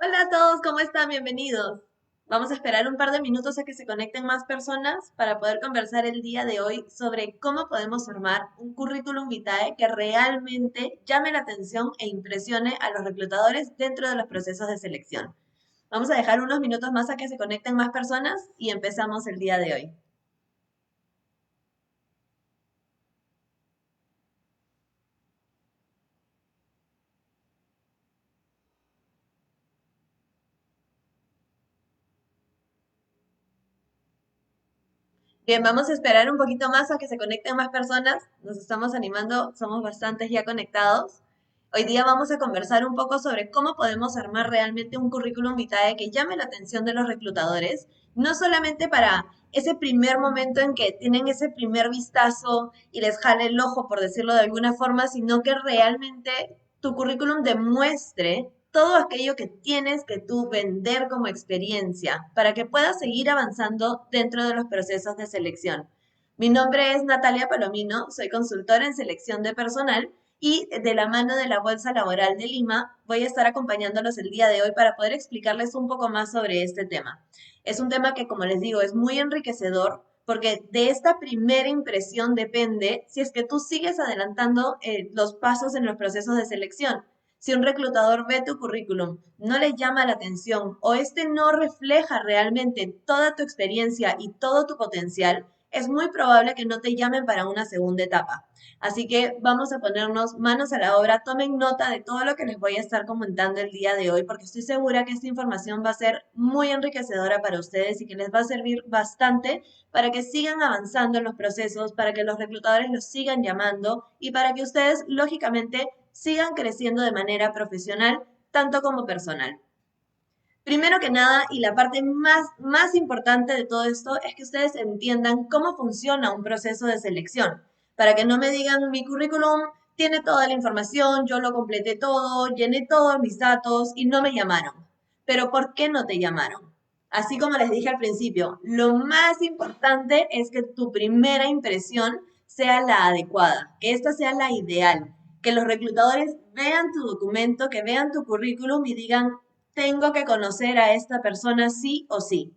Hola a todos, ¿cómo están? Bienvenidos. Vamos a esperar un par de minutos a que se conecten más personas para poder conversar el día de hoy sobre cómo podemos armar un currículum vitae que realmente llame la atención e impresione a los reclutadores dentro de los procesos de selección. Vamos a dejar unos minutos más a que se conecten más personas y empezamos el día de hoy. Bien, vamos a esperar un poquito más a que se conecten más personas. Nos estamos animando, somos bastantes ya conectados. Hoy día vamos a conversar un poco sobre cómo podemos armar realmente un currículum vitae que llame la atención de los reclutadores, no solamente para ese primer momento en que tienen ese primer vistazo y les jale el ojo, por decirlo de alguna forma, sino que realmente tu currículum demuestre todo aquello que tienes que tú vender como experiencia para que puedas seguir avanzando dentro de los procesos de selección. Mi nombre es Natalia Palomino, soy consultora en selección de personal y de la mano de la Bolsa Laboral de Lima voy a estar acompañándolos el día de hoy para poder explicarles un poco más sobre este tema. Es un tema que, como les digo, es muy enriquecedor porque de esta primera impresión depende si es que tú sigues adelantando los pasos en los procesos de selección. Si un reclutador ve tu currículum, no le llama la atención o este no refleja realmente toda tu experiencia y todo tu potencial, es muy probable que no te llamen para una segunda etapa. Así que vamos a ponernos manos a la obra. Tomen nota de todo lo que les voy a estar comentando el día de hoy, porque estoy segura que esta información va a ser muy enriquecedora para ustedes y que les va a servir bastante para que sigan avanzando en los procesos, para que los reclutadores los sigan llamando y para que ustedes, lógicamente, sigan creciendo de manera profesional, tanto como personal. Primero que nada, y la parte más importante de todo esto, es que ustedes entiendan cómo funciona un proceso de selección, para que no me digan mi currículum tiene toda la información, yo lo completé todo, llené todos mis datos y no me llamaron. Pero ¿por qué no te llamaron? Así como les dije al principio, lo más importante es que tu primera impresión sea la adecuada, que esta sea la ideal, que los reclutadores vean tu documento, que vean tu currículum y digan, tengo que conocer a esta persona sí o sí.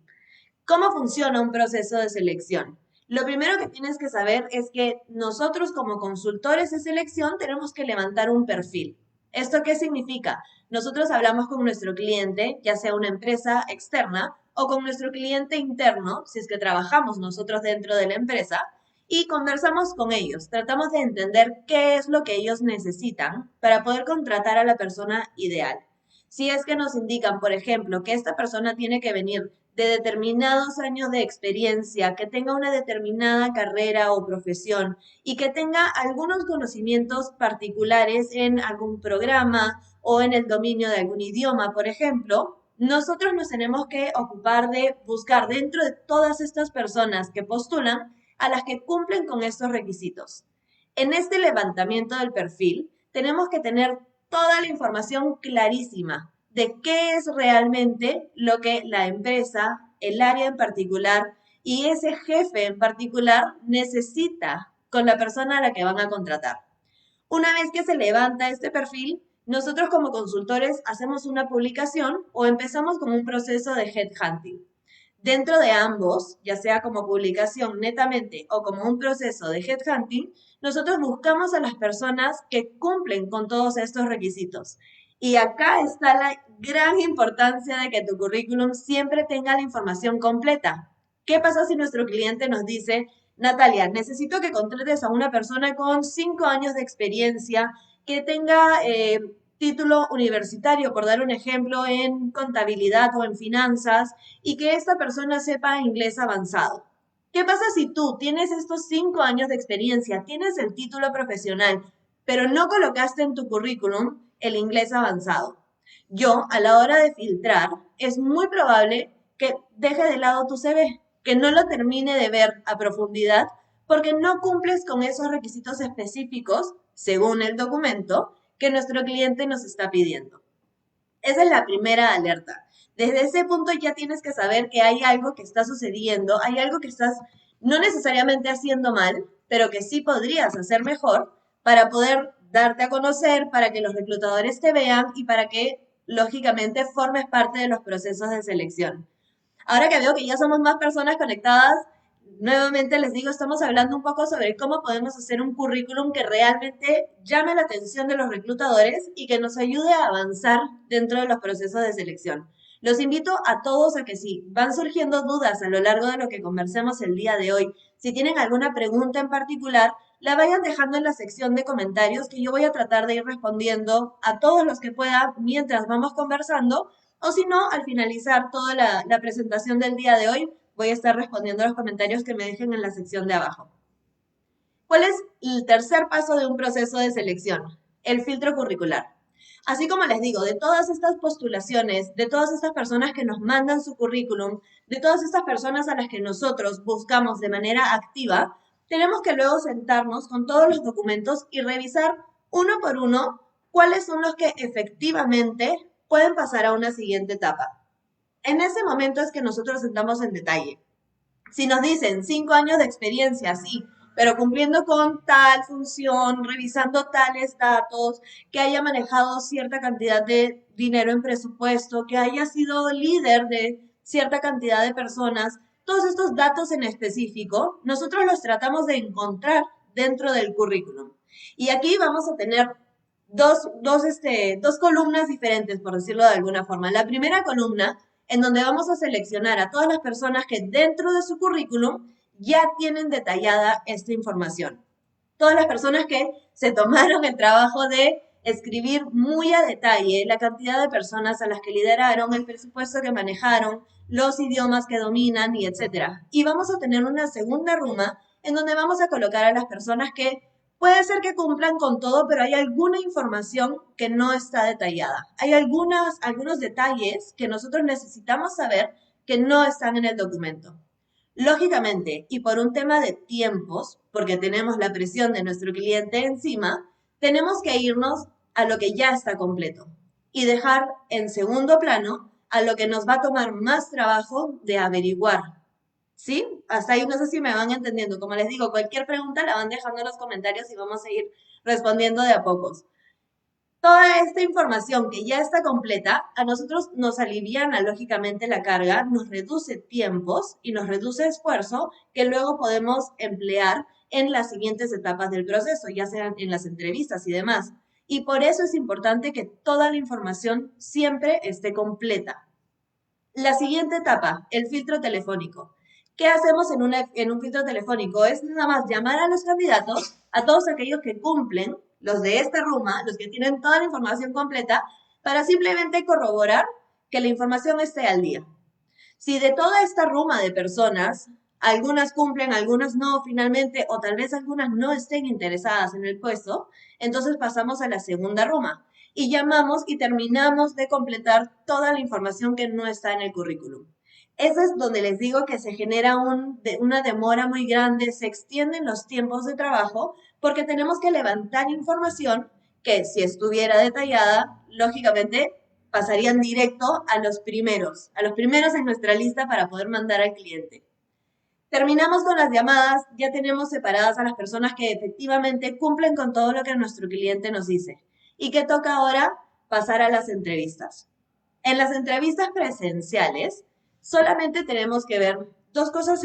¿Cómo funciona un proceso de selección? Lo primero que tienes que saber es que nosotros como consultores de selección tenemos que levantar un perfil. ¿Esto qué significa? Nosotros hablamos con nuestro cliente, ya sea una empresa externa o con nuestro cliente interno, si es que trabajamos nosotros dentro de la empresa, y conversamos con ellos. Tratamos de entender qué es lo que ellos necesitan para poder contratar a la persona ideal. Si es que nos indican, por ejemplo, que esta persona tiene que venir de determinados años de experiencia, que tenga una determinada carrera o profesión y que tenga algunos conocimientos particulares en algún programa o en el dominio de algún idioma, por ejemplo, nosotros nos tenemos que ocupar de buscar dentro de todas estas personas que postulan a las que cumplen con estos requisitos. En este levantamiento del perfil, tenemos que tener toda la información clarísima de qué es realmente lo que la empresa, el área en particular y ese jefe en particular necesita con la persona a la que van a contratar. Una vez que se levanta este perfil, nosotros como consultores hacemos una publicación o empezamos con un proceso de headhunting. Dentro de ambos, ya sea como publicación netamente o como un proceso de headhunting, nosotros buscamos a las personas que cumplen con todos estos requisitos. Y acá está la gran importancia de que tu currículum siempre tenga la información completa. ¿Qué pasa si nuestro cliente nos dice, Natalia, necesito que contrates a una persona con 5 años de experiencia, que tenga título universitario, por dar un ejemplo, en contabilidad o en finanzas, y que esta persona sepa inglés avanzado? ¿Qué pasa si tú tienes estos 5 años de experiencia, tienes el título profesional, pero no colocaste en tu currículum el inglés avanzado? Yo, a la hora de filtrar, es muy probable que deje de lado tu CV, que no lo termine de ver a profundidad, porque no cumples con esos requisitos específicos, según el documento, que nuestro cliente nos está pidiendo. Esa es la primera alerta. Desde ese punto ya tienes que saber que hay algo que está sucediendo, hay algo que estás no necesariamente haciendo mal, pero que sí podrías hacer mejor para poder darte a conocer, para que los reclutadores te vean y para que lógicamente formes parte de los procesos de selección. Ahora que veo que ya somos más personas conectadas, nuevamente les digo, estamos hablando un poco sobre cómo podemos hacer un currículum que realmente llame la atención de los reclutadores y que nos ayude a avanzar dentro de los procesos de selección. Los invito a todos a que si van surgiendo dudas a lo largo de lo que conversemos el día de hoy, si tienen alguna pregunta en particular, la vayan dejando en la sección de comentarios que yo voy a tratar de ir respondiendo a todos los que pueda mientras vamos conversando o si no, al finalizar toda la presentación del día de hoy, voy a estar respondiendo a los comentarios que me dejen en la sección de abajo. ¿Cuál es el tercer paso de un proceso de selección? El filtro curricular. Así como les digo, de todas estas postulaciones, de todas estas personas que nos mandan su currículum, de todas estas personas a las que nosotros buscamos de manera activa, tenemos que luego sentarnos con todos los documentos y revisar uno por uno cuáles son los que efectivamente pueden pasar a una siguiente etapa. En ese momento es que nosotros sentamos en detalle. Si nos dicen 5 años de experiencia, sí, pero cumpliendo con tal función, revisando tales datos, que haya manejado cierta cantidad de dinero en presupuesto, que haya sido líder de cierta cantidad de personas, todos estos datos en específico, nosotros los tratamos de encontrar dentro del currículum. Y aquí vamos a tener dos columnas diferentes, por decirlo de alguna forma. La primera columna en donde vamos a seleccionar a todas las personas que dentro de su currículum ya tienen detallada esta información. Todas las personas que se tomaron el trabajo de escribir muy a detalle la cantidad de personas a las que lideraron, el presupuesto que manejaron, los idiomas que dominan y etcétera. Y vamos a tener una segunda ruma en donde vamos a colocar a las personas que puede ser que cumplan con todo, pero hay alguna información que no está detallada. Hay algunos detalles que nosotros necesitamos saber que no están en el documento. Lógicamente, y por un tema de tiempos, porque tenemos la presión de nuestro cliente encima, tenemos que irnos a lo que ya está completo y dejar en segundo plano a lo que nos va a tomar más trabajo de averiguar. ¿Sí? Hasta ahí no sé si me van entendiendo. Como les digo, cualquier pregunta la van dejando en los comentarios y vamos a ir respondiendo de a pocos. Toda esta información que ya está completa, a nosotros nos aliviana lógicamente la carga, nos reduce tiempos y nos reduce esfuerzo que luego podemos emplear en las siguientes etapas del proceso, ya sean en las entrevistas y demás. Y por eso es importante que toda la información siempre esté completa. La siguiente etapa, el filtro telefónico. ¿Qué hacemos en un filtro telefónico? Es nada más llamar a los candidatos, a todos aquellos que cumplen, los de esta ruma, los que tienen toda la información completa, para simplemente corroborar que la información esté al día. Si de toda esta ruma de personas, algunas cumplen, algunas no finalmente, o tal vez algunas no estén interesadas en el puesto, entonces pasamos a la segunda ruma y llamamos y terminamos de completar toda la información que no está en el currículum. Eso es donde les digo que se genera una demora muy grande, se extienden los tiempos de trabajo porque tenemos que levantar información que si estuviera detallada, lógicamente pasarían directo a los primeros en nuestra lista para poder mandar al cliente. Terminamos con las llamadas, ya tenemos separadas a las personas que efectivamente cumplen con todo lo que nuestro cliente nos dice. ¿Y qué toca ahora? Pasar a las entrevistas. En las entrevistas presenciales, solamente tenemos que ver dos cosas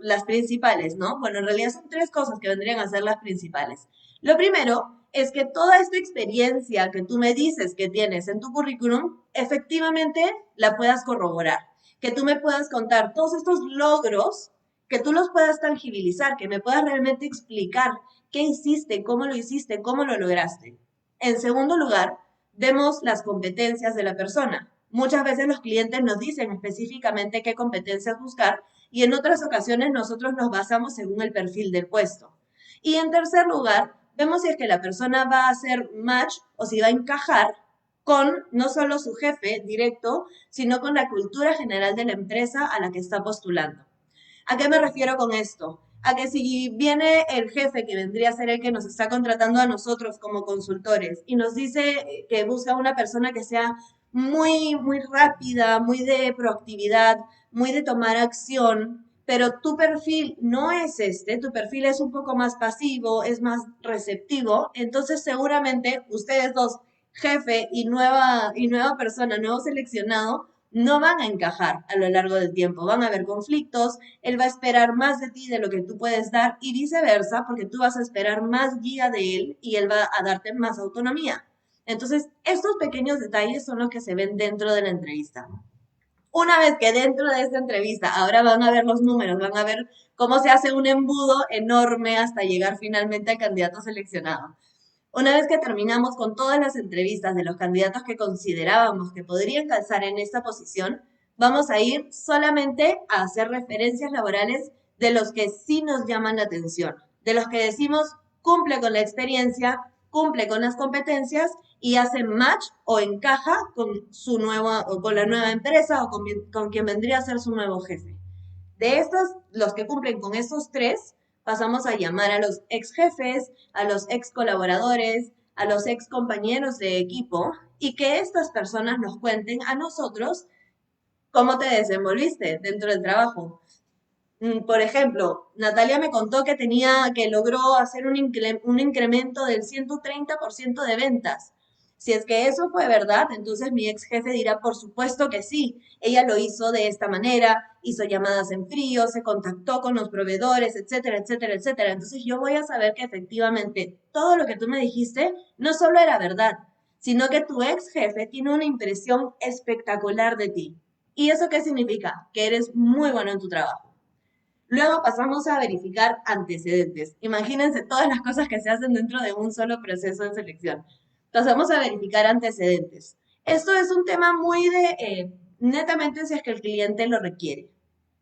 las principales, ¿no? Bueno, en realidad son tres cosas que vendrían a ser las principales. Lo primero es que toda esta experiencia que tú me dices que tienes en tu currículum, efectivamente la puedas corroborar. Que tú me puedas contar todos estos logros, que tú los puedas tangibilizar, que me puedas realmente explicar qué hiciste, cómo lo lograste. En segundo lugar, vemos las competencias de la persona. Muchas veces los clientes nos dicen específicamente qué competencias buscar y en otras ocasiones nosotros nos basamos según el perfil del puesto. Y en tercer lugar, vemos si es que la persona va a hacer match o si va a encajar con no solo su jefe directo, sino con la cultura general de la empresa a la que está postulando. ¿A qué me refiero con esto? A que si viene el jefe, que vendría a ser el que nos está contratando a nosotros como consultores, y nos dice que busca una persona que sea muy rápida, muy de proactividad, muy de tomar acción, pero tu perfil no es tu perfil es un poco más pasivo, es más receptivo, entonces seguramente ustedes dos jefe y nueva persona, nuevo seleccionado, no van a encajar a lo largo del tiempo. Van a haber conflictos, él va a esperar más de ti de lo que tú puedes dar y viceversa, porque tú vas a esperar más guía de él y él va a darte más autonomía. Entonces, estos pequeños detalles son los que se ven dentro de la entrevista. Una vez que dentro de esta entrevista ahora van a ver los números, van a ver cómo se hace un embudo enorme hasta llegar finalmente al candidato seleccionado. Una vez que terminamos con todas las entrevistas de los candidatos que considerábamos que podrían calzar en esta posición, vamos a ir solamente a hacer referencias laborales de los que sí nos llaman la atención, de los que decimos cumple con la experiencia, cumple con las competencias y hace match o encaja con su nueva o con la nueva empresa o con quien vendría a ser su nuevo jefe. De estos, los que cumplen con esos tres, pasamos a llamar a los ex jefes, a los ex colaboradores, a los ex compañeros de equipo y que estas personas nos cuenten a nosotros cómo te desenvolviste dentro del trabajo. Por ejemplo, Natalia me contó que logró hacer un incremento del 130% de ventas. Si es que eso fue verdad, entonces mi ex jefe dirá, por supuesto que sí, ella lo hizo de esta manera, hizo llamadas en frío, se contactó con los proveedores, etcétera, etcétera, etcétera. Entonces yo voy a saber que efectivamente todo lo que tú me dijiste no solo era verdad, sino que tu ex jefe tiene una impresión espectacular de ti. ¿Y eso qué significa? Que eres muy bueno en tu trabajo. Luego pasamos a verificar antecedentes. Imagínense todas las cosas que se hacen dentro de un solo proceso de selección. Pasamos a verificar antecedentes. Esto es un tema muy de netamente si es que el cliente lo requiere.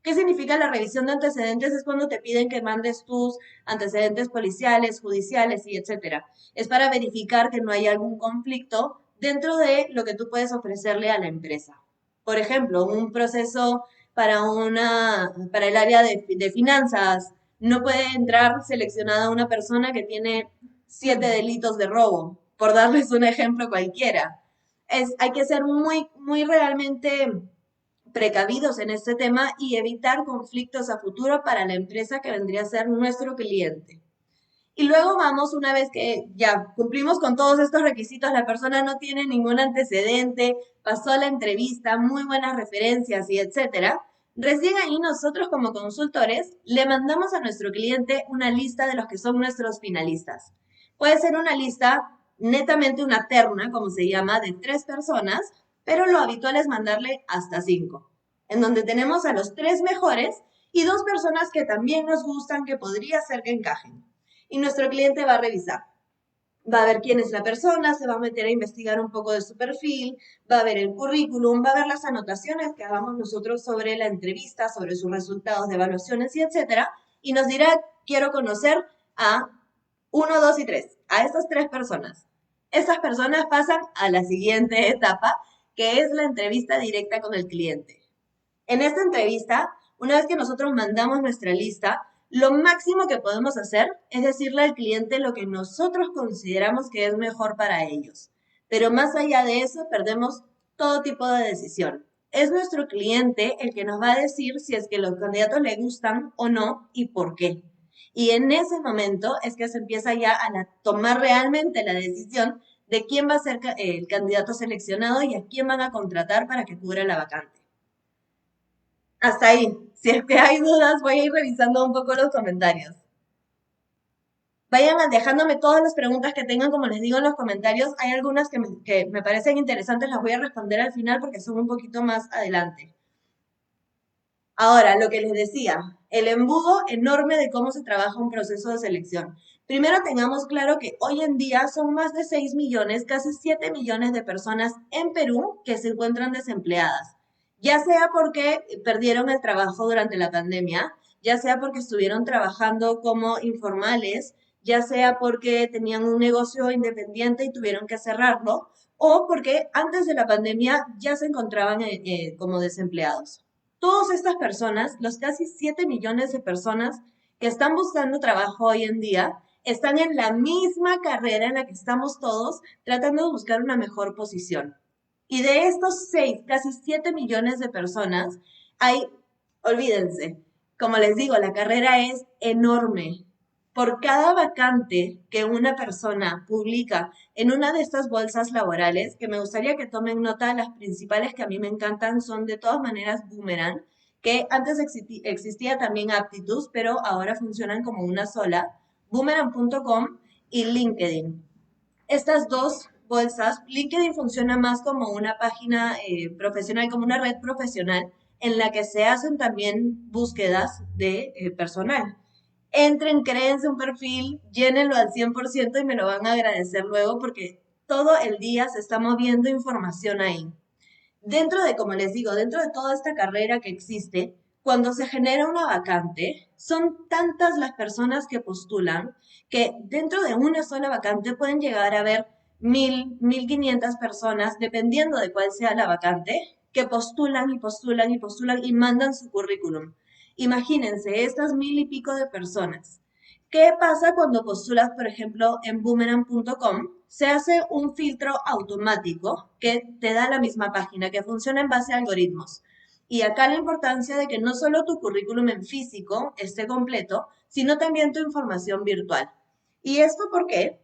¿Qué significa la revisión de antecedentes? Es cuando te piden que mandes tus antecedentes policiales, judiciales y etcétera. Es para verificar que no hay algún conflicto dentro de lo que tú puedes ofrecerle a la empresa. Por ejemplo, un proceso para el área de finanzas, no puede entrar seleccionada una persona que tiene 7 delitos de robo, por darles un ejemplo cualquiera. Hay que ser muy realmente precavidos en este tema y evitar conflictos a futuro para la empresa que vendría a ser nuestro cliente. Y luego vamos, una vez que ya cumplimos con todos estos requisitos, la persona no tiene ningún antecedente, pasó la entrevista, muy buenas referencias y etcétera. Recién ahí nosotros como consultores le mandamos a nuestro cliente una lista de los que son nuestros finalistas. Puede ser una lista netamente una terna, como se llama, de 3 personas, pero lo habitual es mandarle hasta 5, en donde tenemos a los 3 mejores y 2 personas que también nos gustan, que podría ser que encajen. Y nuestro cliente va a revisar. Va a ver quién es la persona, se va a meter a investigar un poco de su perfil, va a ver el currículum, va a ver las anotaciones que hagamos nosotros sobre la entrevista, sobre sus resultados de evaluaciones y etcétera, y nos dirá, quiero conocer a 1, 2 y 3, a estas 3 personas. Estas personas pasan a la siguiente etapa, que es la entrevista directa con el cliente. En esta entrevista, una vez que nosotros mandamos nuestra lista, lo máximo que podemos hacer es decirle al cliente lo que nosotros consideramos que es mejor para ellos. Pero más allá de eso, perdemos todo tipo de decisión. Es nuestro cliente el que nos va a decir si es que los candidatos le gustan o no y por qué. Y en ese momento es que se empieza ya a tomar realmente la decisión de quién va a ser el candidato seleccionado y a quién van a contratar para que cubra la vacante. Hasta ahí. Si es que hay dudas, voy a ir revisando un poco los comentarios. Vayan dejándome todas las preguntas que tengan, como les digo en los comentarios. Hay algunas que me parecen interesantes, las voy a responder al final porque son un poquito más adelante. Ahora, lo que les decía, el embudo enorme de cómo se trabaja un proceso de selección. Primero tengamos claro que hoy en día son más de 6 millones, casi 7 millones de personas en Perú que se encuentran desempleadas, ya sea porque perdieron el trabajo durante la pandemia, ya sea porque estuvieron trabajando como informales, ya sea porque tenían un negocio independiente y tuvieron que cerrarlo, o porque antes de la pandemia ya se encontraban como desempleados. Todas estas personas, los casi 7 millones de personas que están buscando trabajo hoy en día, están en la misma carrera en la que estamos todos tratando de buscar una mejor posición. Y de estos 6, casi 7 millones de personas, olvídense, como les digo, la carrera es enorme. Por cada vacante que una persona publica en una de estas bolsas laborales, que me gustaría que tomen nota, las principales que a mí me encantan son de todas maneras Boomerang, que antes existía también Aptitude, pero ahora funcionan como una sola, boomerang.com y LinkedIn. Estas dos bolsas, LinkedIn funciona más como una página profesional, como una red profesional en la que se hacen también búsquedas de personal. Entren, créense un perfil, llénenlo al 100% y me lo van a agradecer luego porque todo el día se está moviendo información ahí. Dentro de, como les digo, dentro de toda esta carrera que existe, cuando se genera una vacante, son tantas las personas que postulan que dentro de una sola vacante pueden llegar a haber 1.000, 1.500 personas, dependiendo de cuál sea la vacante, que postulan y postulan y postulan y mandan su currículum. Imagínense, estas 1.000 y pico de personas. ¿Qué pasa cuando postulas, por ejemplo, en boomerang.com? Se hace un filtro automático que te da la misma página, que funciona en base a algoritmos. Y acá la importancia de que no solo tu currículum en físico esté completo, sino también tu información virtual. ¿Y esto por qué?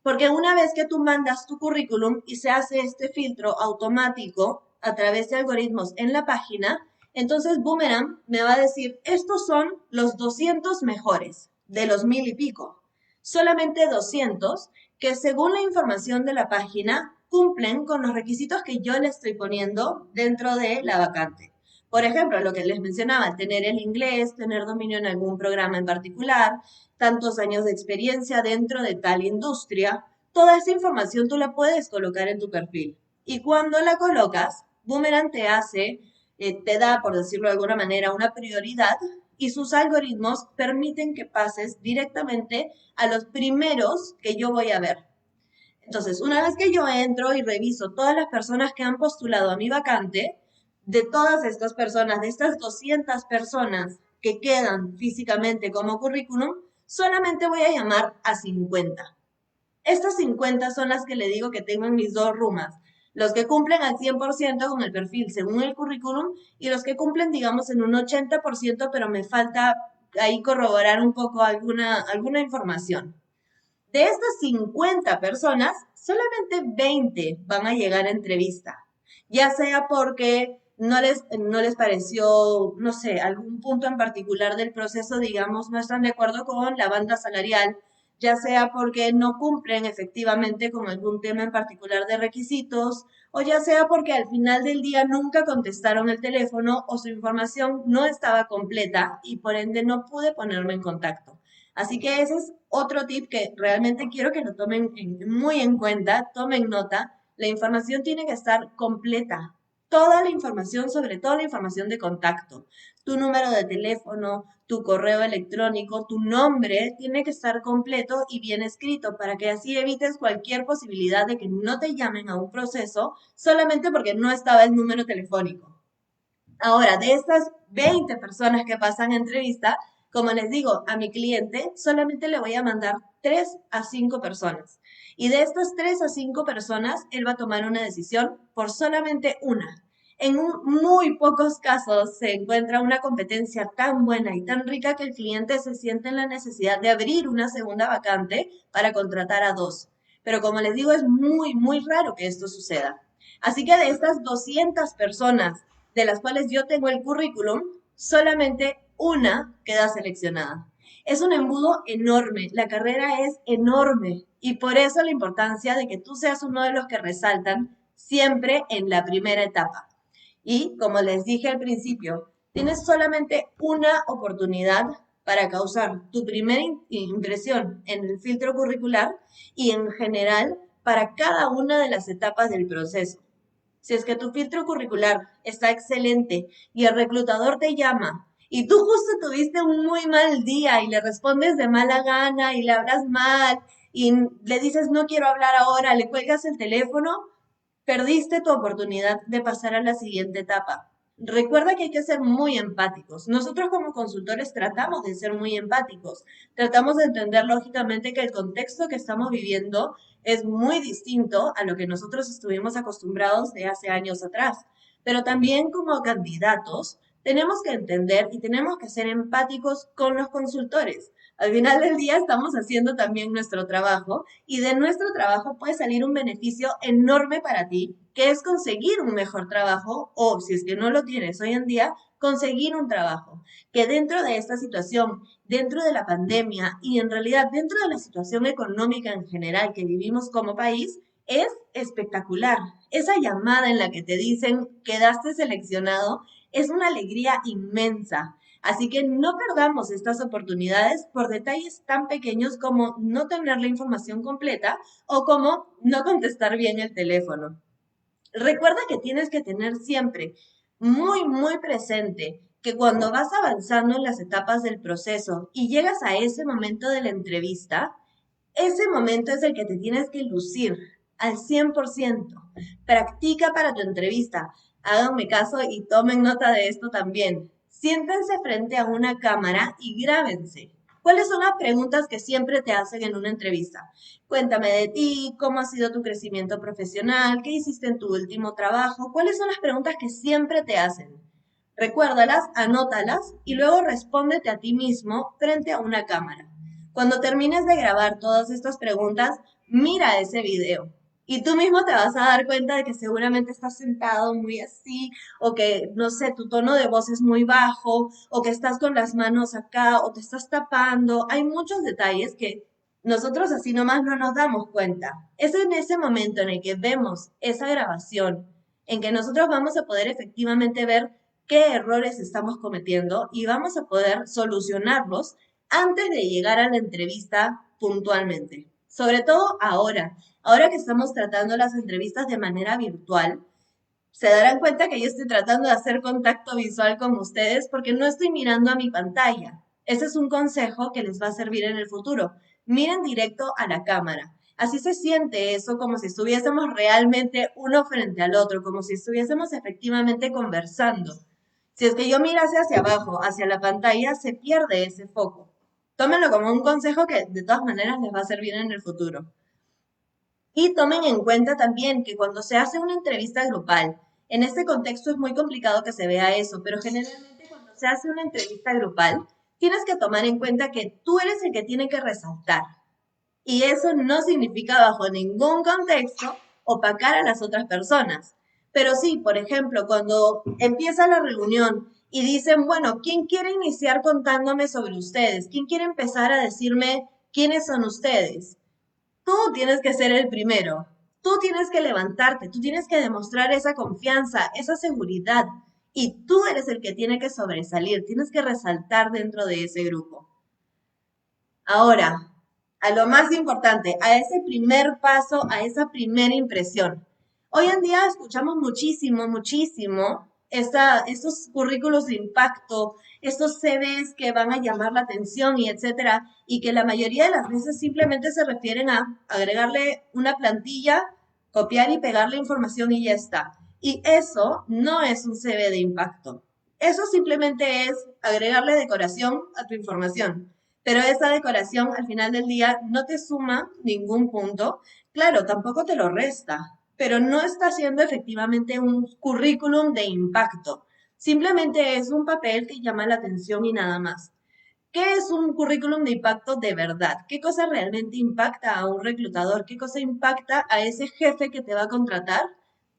Porque una vez que tú mandas tu currículum y se hace este filtro automático a través de algoritmos en la página, entonces Boomerang me va a decir, estos son los 200 mejores de los 1.000 y pico. Solamente 200 que según la información de la página cumplen con los requisitos que yo le estoy poniendo dentro de la vacante. Por ejemplo, lo que les mencionaba, tener el inglés, tener dominio en algún programa en particular, tantos años de experiencia dentro de tal industria, toda esa información tú la puedes colocar en tu perfil. Y cuando la colocas, Boomerang te hace, te da, por decirlo de alguna manera, una prioridad y sus algoritmos permiten que pases directamente a los primeros que yo voy a ver. Entonces, una vez que yo entro y reviso todas las personas que han postulado a mi vacante, de todas estas personas, de estas 200 personas que quedan físicamente como currículum, solamente voy a llamar a 50. Estas 50 son las que le digo que tengo en mis dos rumas. Los que cumplen al 100% con el perfil según el currículum y los que cumplen, digamos, en un 80%, pero me falta ahí corroborar un poco alguna información. De estas 50 personas, solamente 20 van a llegar a entrevista, ya sea porque no les pareció, no sé, algún punto en particular del proceso, digamos, no están de acuerdo con la banda salarial, ya sea porque no cumplen efectivamente con algún tema en particular de requisitos, o ya sea porque al final del día nunca contestaron el teléfono o su información no estaba completa y por ende no pude ponerme en contacto. Así que ese es otro tip que realmente quiero que lo tomen muy en cuenta, tomen nota. La información tiene que estar completa. Toda la información, sobre todo la información de contacto. Tu número de teléfono, tu correo electrónico, tu nombre tiene que estar completo y bien escrito para que así evites cualquier posibilidad de que no te llamen a un proceso solamente porque no estaba el número telefónico. Ahora, de estas 20 personas que pasan entrevista, como les digo, a mi cliente solamente le voy a mandar 3 a 5 personas. Y de estas 3 a 5 personas, él va a tomar una decisión por solamente una. En muy pocos casos se encuentra una competencia tan buena y tan rica que el cliente se siente en la necesidad de abrir una segunda vacante para contratar a dos. Pero como les digo, es muy, muy raro que esto suceda. Así que de estas 200 personas de las cuales yo tengo el currículum, solamente una queda seleccionada. Es un embudo enorme, la carrera es enorme y por eso la importancia de que tú seas uno de los que resaltan siempre en la primera etapa. Y como les dije al principio, tienes solamente una oportunidad para causar tu primera impresión en el filtro curricular y en general para cada una de las etapas del proceso. Si es que tu filtro curricular está excelente y el reclutador te llama y tú justo tuviste un muy mal día y le respondes de mala gana y le hablas mal y le dices no quiero hablar ahora, le cuelgas el teléfono, perdiste tu oportunidad de pasar a la siguiente etapa. Recuerda que hay que ser muy empáticos. Nosotros como consultores tratamos de ser muy empáticos. Tratamos de entender lógicamente que el contexto que estamos viviendo es muy distinto a lo que nosotros estuvimos acostumbrados de hace años atrás. Pero también como candidatos tenemos que entender y tenemos que ser empáticos con los consultores. Al final del día estamos haciendo también nuestro trabajo y de nuestro trabajo puede salir un beneficio enorme para ti, que es conseguir un mejor trabajo o, si es que no lo tienes hoy en día, conseguir un trabajo. Que dentro de esta situación, dentro de la pandemia y en realidad dentro de la situación económica en general que vivimos como país, es espectacular. Esa llamada en la que te dicen quedaste seleccionado es una alegría inmensa. Así que no perdamos estas oportunidades por detalles tan pequeños como no tener la información completa o como no contestar bien el teléfono. Recuerda que tienes que tener siempre muy presente que cuando vas avanzando en las etapas del proceso y llegas a ese momento de la entrevista, ese momento es el que te tienes que lucir al 100%. Practica para tu entrevista. Háganme caso y tomen nota de esto también. Siéntense frente a una cámara y grábense. ¿Cuáles son las preguntas que siempre te hacen en una entrevista? Cuéntame de ti, cómo ha sido tu crecimiento profesional, qué hiciste en tu último trabajo, cuáles son las preguntas que siempre te hacen. Recuérdalas, anótalas y luego respóndete a ti mismo frente a una cámara. Cuando termines de grabar todas estas preguntas, mira ese video. Y tú mismo te vas a dar cuenta de que seguramente estás sentado muy así, o que, no sé, tu tono de voz es muy bajo, o que estás con las manos acá, o te estás tapando. Hay muchos detalles que nosotros así nomás no nos damos cuenta. Es en ese momento en el que vemos esa grabación, en que nosotros vamos a poder efectivamente ver qué errores estamos cometiendo y vamos a poder solucionarlos antes de llegar a la entrevista puntualmente. Sobre todo ahora que estamos tratando las entrevistas de manera virtual, se darán cuenta que yo estoy tratando de hacer contacto visual con ustedes porque no estoy mirando a mi pantalla. Ese es un consejo que les va a servir en el futuro. Miren directo a la cámara. Así se siente eso como si estuviésemos realmente uno frente al otro, como si estuviésemos efectivamente conversando. Si es que yo mirase hacia abajo, hacia la pantalla, se pierde ese foco. Tómenlo como un consejo que de todas maneras les va a servir en el futuro. Y tomen en cuenta también que cuando se hace una entrevista grupal, en este contexto es muy complicado que se vea eso, pero generalmente cuando se hace una entrevista grupal, tienes que tomar en cuenta que tú eres el que tiene que resaltar. Y eso no significa bajo ningún contexto opacar a las otras personas. Pero sí, por ejemplo, cuando empieza la reunión y dicen, bueno, ¿quién quiere iniciar contándome sobre ustedes? ¿Quién quiere empezar a decirme quiénes son ustedes? Tú tienes que ser el primero. Tú tienes que levantarte, tú tienes que demostrar esa confianza, esa seguridad. Y tú eres el que tiene que sobresalir, tienes que resaltar dentro de ese grupo. Ahora, a lo más importante, a ese primer paso, a esa primera impresión. Hoy en día escuchamos muchísimo estos currículos de impacto, estos CVs que van a llamar la atención y etcétera, y que la mayoría de las veces simplemente se refieren a agregarle una plantilla, copiar y pegar la información y ya está. Y eso no es un CV de impacto. Eso simplemente es agregarle decoración a tu información, pero esa decoración al final del día no te suma ningún punto. Claro, tampoco te lo resta, pero no está siendo efectivamente un currículum de impacto. Simplemente es un papel que llama la atención y nada más. ¿Qué es un currículum de impacto de verdad? ¿Qué cosa realmente impacta a un reclutador? ¿Qué cosa impacta a ese jefe que te va a contratar?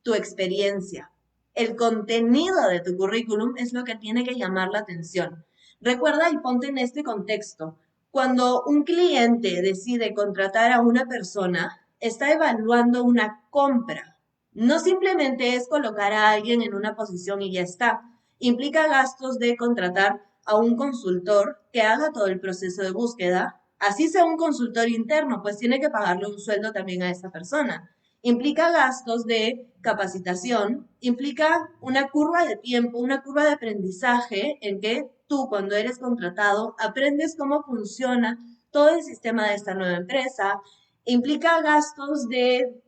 Tu experiencia. El contenido de tu currículum es lo que tiene que llamar la atención. Recuerda y ponte en este contexto. Cuando un cliente decide contratar a una persona, está evaluando una compra. No simplemente es colocar a alguien en una posición y ya está. Implica gastos de contratar a un consultor que haga todo el proceso de búsqueda. Así sea un consultor interno, pues tiene que pagarle un sueldo también a esa persona. Implica gastos de capacitación, implica una curva de tiempo, una curva de aprendizaje en que tú cuando eres contratado aprendes cómo funciona todo el sistema de esta nueva empresa. Implica gastos de,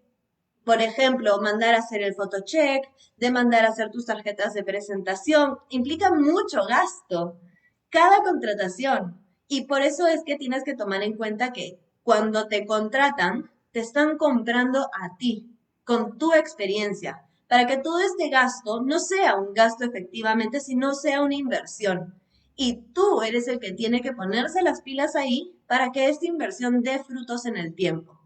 por ejemplo, mandar a hacer el photocheck, de mandar a hacer tus tarjetas de presentación. Implica mucho gasto cada contratación. Y por eso es que tienes que tomar en cuenta que cuando te contratan, te están comprando a ti, con tu experiencia. para que todo este gasto no sea un gasto efectivamente, sino sea una inversión. Y tú eres el que tiene que ponerse las pilas ahí para que esta inversión dé frutos en el tiempo.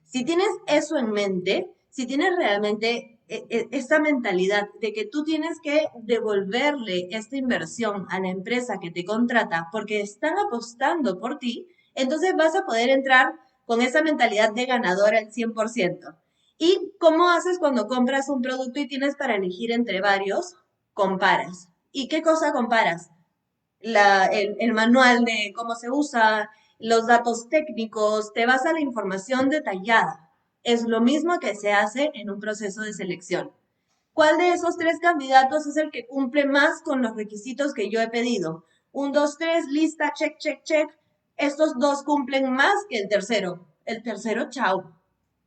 Si tienes eso en mente, si tienes realmente esta mentalidad de que tú tienes que devolverle esta inversión a la empresa que te contrata porque están apostando por ti, entonces vas a poder entrar con esa mentalidad de ganador al 100%. ¿Y cómo haces cuando compras un producto y tienes para elegir entre varios? Comparas. ¿Y qué cosa comparas? El manual de cómo se usa, los datos técnicos, te vas a la información detallada. Es lo mismo que se hace en un proceso de selección. ¿Cuál de esos tres candidatos es el que cumple más con los requisitos que yo he pedido? Un, dos, tres, lista, check, check, check. Estos dos cumplen más que el tercero. El tercero, chao.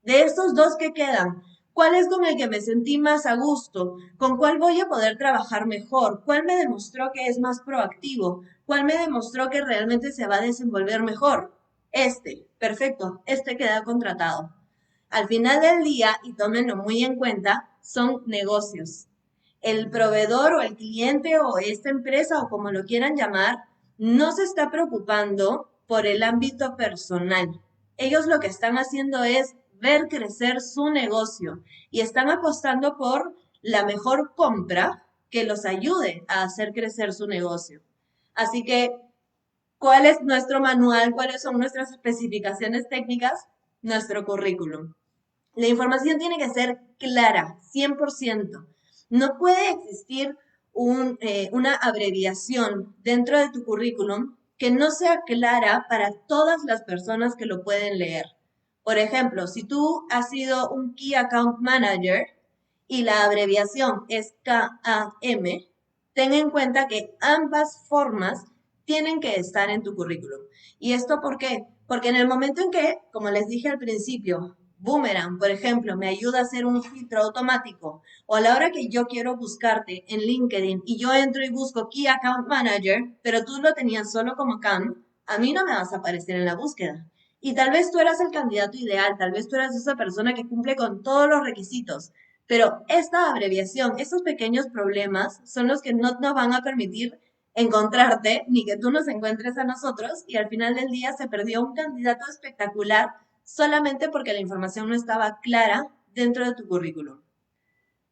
De estos dos que quedan, ¿cuál es con el que me sentí más a gusto? ¿Con cuál voy a poder trabajar mejor? ¿Cuál me demostró que es más proactivo? ¿Cuál me demostró que realmente se va a desenvolver mejor? Este, perfecto, este queda contratado. Al final del día, y tómenlo muy en cuenta, son negocios. El proveedor o el cliente o esta empresa o como lo quieran llamar, no se está preocupando por el ámbito personal. Ellos lo que están haciendo es ver crecer su negocio y están apostando por la mejor compra que los ayude a hacer crecer su negocio. Así que, ¿cuál es nuestro manual? ¿Cuáles son nuestras especificaciones técnicas? Nuestro currículum. La información tiene que ser clara, 100%. No puede existir una abreviación dentro de tu currículum que no sea clara para todas las personas que lo pueden leer. Por ejemplo, si tú has sido un Key Account Manager y la abreviación es KAM, ten en cuenta que ambas formas tienen que estar en tu currículum. ¿Y esto por qué? Porque en el momento en que, como les dije al principio, Boomerang, por ejemplo, me ayuda a hacer un filtro automático, o a la hora que yo quiero buscarte en LinkedIn y yo entro y busco Key Account Manager, pero tú lo tenías solo como CAM, a mí no me vas a aparecer en la búsqueda. Y tal vez tú eras el candidato ideal, tal vez tú eras esa persona que cumple con todos los requisitos, pero esta abreviación, estos pequeños problemas son los que no nos van a permitir encontrarte ni que tú nos encuentres a nosotros y al final del día se perdió un candidato espectacular solamente porque la información no estaba clara dentro de tu currículum.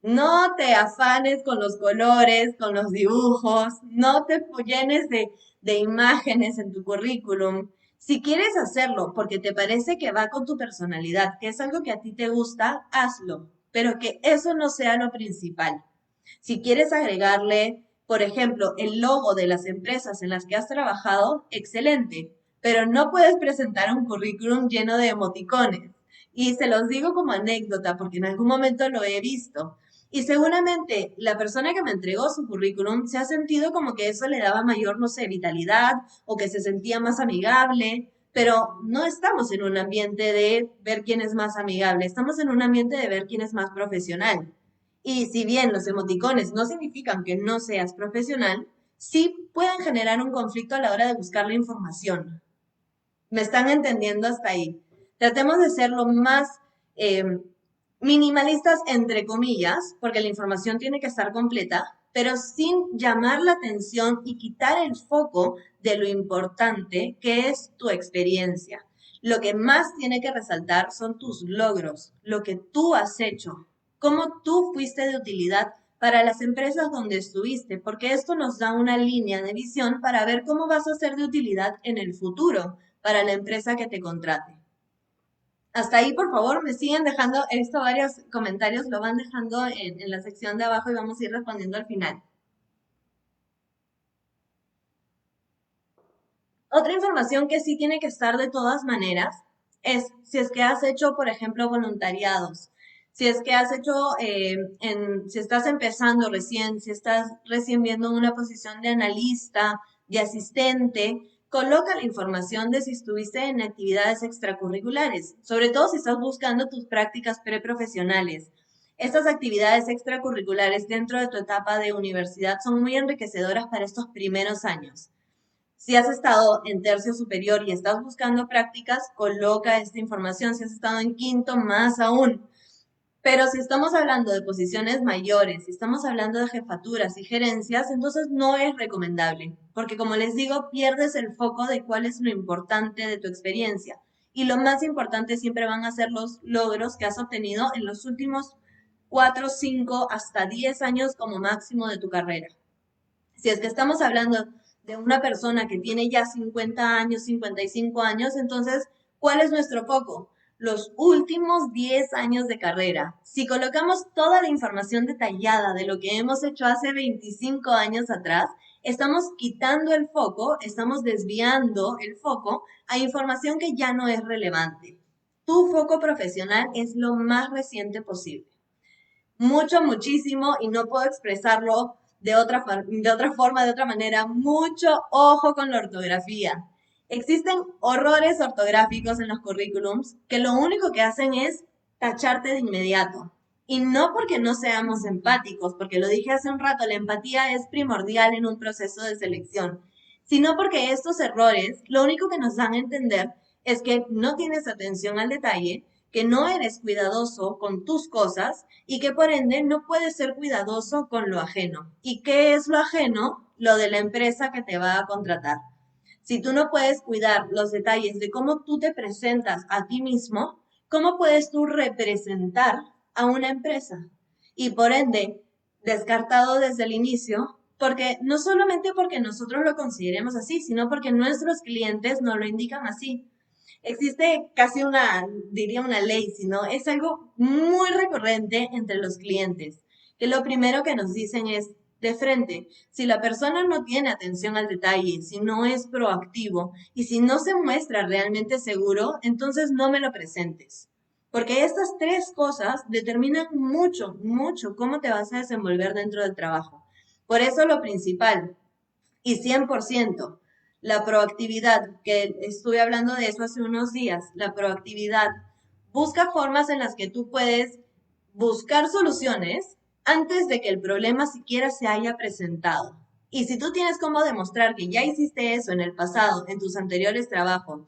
No te afanes con los colores, con los dibujos, no te llenes de imágenes en tu currículum. Si quieres hacerlo porque te parece que va con tu personalidad, que es algo que a ti te gusta, hazlo, pero que eso no sea lo principal. Si quieres agregarle, por ejemplo, el logo de las empresas en las que has trabajado, excelente, pero no puedes presentar un currículum lleno de emoticones. Y se los digo como anécdota porque en algún momento lo he visto. Y seguramente la persona que me entregó su currículum se ha sentido como que eso le daba mayor, no sé, vitalidad o que se sentía más amigable, pero no estamos en un ambiente de ver quién es más amigable, estamos en un ambiente de ver quién es más profesional. Y si bien los emoticones no significan que no seas profesional, sí pueden generar un conflicto a la hora de buscar la información. ¿Me están entendiendo hasta ahí? Tratemos de ser lo más eh, minimalistas, entre comillas, porque la información tiene que estar completa, pero sin llamar la atención y quitar el foco de lo importante que es tu experiencia. Lo que más tiene que resaltar son tus logros, lo que tú has hecho, cómo tú fuiste de utilidad para las empresas donde estuviste, porque esto nos da una línea de visión para ver cómo vas a ser de utilidad en el futuro para la empresa que te contrate. Hasta ahí, por favor, me siguen dejando, he visto varios comentarios, lo van dejando en la sección de abajo y vamos a ir respondiendo al final. Otra información que sí tiene que estar de todas maneras es si es que has hecho, por ejemplo, voluntariados, si es que has hecho, si estás empezando recién, si estás recién viendo una posición de analista, de asistente, coloca la información de si estuviste en actividades extracurriculares, sobre todo si estás buscando tus prácticas preprofesionales. Estas actividades extracurriculares dentro de tu etapa de universidad son muy enriquecedoras para estos primeros años. Si has estado en tercio superior y estás buscando prácticas, coloca esta información. Si has estado en quinto, más aún. Pero si estamos hablando de posiciones mayores, si estamos hablando de jefaturas y gerencias, entonces no es recomendable, porque como les digo, pierdes el foco de cuál es lo importante de tu experiencia. Y lo más importante siempre van a ser los logros que has obtenido en los últimos 4, 5, hasta 10 años como máximo de tu carrera. Si es que estamos hablando de una persona que tiene ya 50 años, 55 años, entonces, ¿cuál es nuestro foco? Los últimos 10 años de carrera. Si colocamos toda la información detallada de lo que hemos hecho hace 25 años atrás, estamos quitando el foco, estamos desviando el foco a información que ya no es relevante. Tu foco profesional es lo más reciente posible, mucho, muchísimo, y no puedo expresarlo de otra forma, de otra manera. Mucho ojo con la ortografía. Existen horrores ortográficos en los currículums que lo único que hacen es tacharte de inmediato. Y no porque no seamos empáticos, porque lo dije hace un rato, la empatía es primordial en un proceso de selección, sino porque estos errores lo único que nos dan a entender es que no tienes atención al detalle, que no eres cuidadoso con tus cosas y que por ende no puedes ser cuidadoso con lo ajeno. ¿Y qué es lo ajeno? Lo de la empresa que te va a contratar. Si tú no puedes cuidar los detalles de cómo tú te presentas a ti mismo, ¿cómo puedes tú representar a una empresa? Y por ende, descartado desde el inicio, porque no solamente porque nosotros lo consideremos así, sino porque nuestros clientes nos lo indican así. Existe casi una, diría una ley, sino es algo muy recurrente entre los clientes, que lo primero que nos dicen es de frente, si la persona no tiene atención al detalle, si no es proactivo y si no se muestra realmente seguro, entonces no me lo presentes. Porque estas tres cosas determinan mucho, mucho cómo te vas a desenvolver dentro del trabajo. Por eso lo principal, y 100%. La proactividad, que estuve hablando de eso hace unos días, la proactividad. Busca formas en las que tú puedes buscar soluciones antes de que el problema siquiera se haya presentado. Y si tú tienes cómo demostrar que ya hiciste eso en el pasado, en tus anteriores trabajos,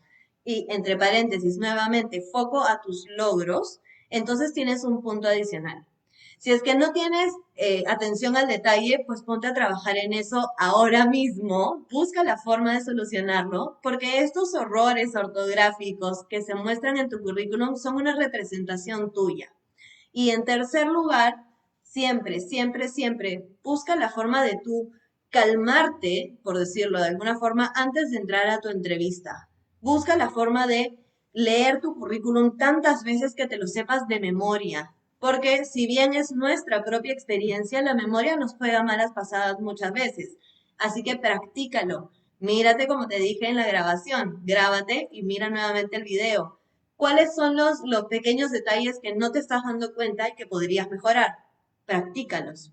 y entre paréntesis, nuevamente, foco a tus logros, entonces tienes un punto adicional. Si es que no tienes atención al detalle, pues ponte a trabajar en eso ahora mismo, busca la forma de solucionarlo, porque estos horrores ortográficos que se muestran en tu currículum son una representación tuya. Y en tercer lugar, siempre, siempre, siempre busca la forma de tú calmarte, por decirlo de alguna forma, antes de entrar a tu entrevista. Busca la forma de leer tu currículum tantas veces que te lo sepas de memoria. Porque si bien es nuestra propia experiencia, la memoria nos juega malas pasadas muchas veces. Así que practícalo. Mírate como te dije en la grabación. Grábate y mira nuevamente el video. ¿Cuáles son los pequeños detalles que no te estás dando cuenta y que podrías mejorar? Practícalos.